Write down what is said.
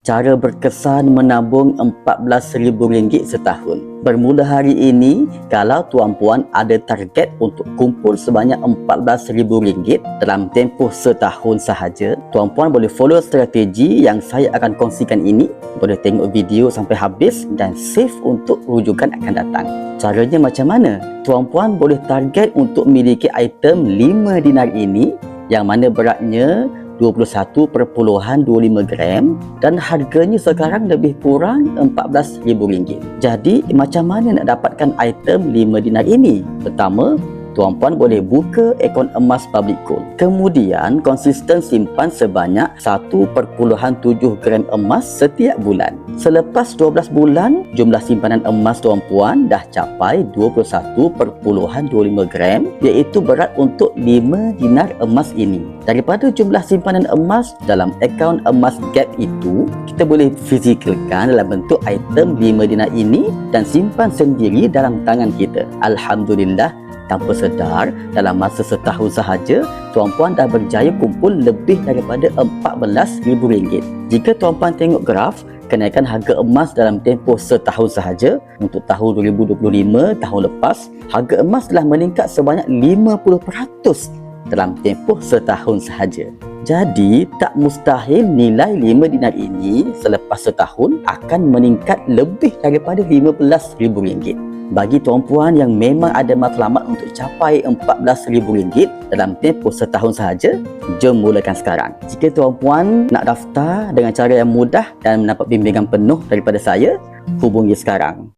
cara berkesan menabung RM14,000 setahun. Bermula hari ini, kalau tuan-puan ada target untuk kumpul sebanyak RM14,000 dalam tempoh setahun sahaja, tuan-puan boleh follow strategi yang saya akan kongsikan ini. Boleh tengok video sampai habis dan save untuk rujukan akan datang. Caranya macam mana? Tuan-puan boleh target untuk memiliki item 5 dinar ini, yang mana beratnya 21.25 gram dan harganya sekarang lebih kurang RM14,000. Jadi macam mana nak dapatkan item 5 dinar ini? Pertama, tuan-puan boleh buka akaun emas public gold. Kemudian konsisten simpan sebanyak 1.7 gram emas setiap bulan. Selepas 12 bulan, jumlah simpanan emas tuan-puan dah capai 21.25 gram, iaitu berat untuk 5 dinar emas ini. Daripada jumlah simpanan emas dalam akaun emas gap itu, kita boleh fizikalkan dalam bentuk item 5 dinar ini dan simpan sendiri dalam tangan kita. Alhamdulillah, tanpa sedar, dalam masa setahun sahaja, tuan-puan dah berjaya kumpul lebih daripada RM14,000. Jika tuan-puan tengok graf kenaikan harga emas dalam tempoh setahun sahaja, untuk tahun 2025, tahun lepas, harga emas telah meningkat sebanyak 50% dalam tempoh setahun sahaja. Jadi, tak mustahil nilai 5 dinar ini selepas setahun akan meningkat lebih daripada RM15,000. Bagi tuan-puan yang memang ada matlamat untuk capai RM14,000 dalam tempoh setahun sahaja, jom mulakan sekarang. Jika tuan-puan nak daftar dengan cara yang mudah dan mendapat bimbingan penuh daripada saya, hubungi sekarang.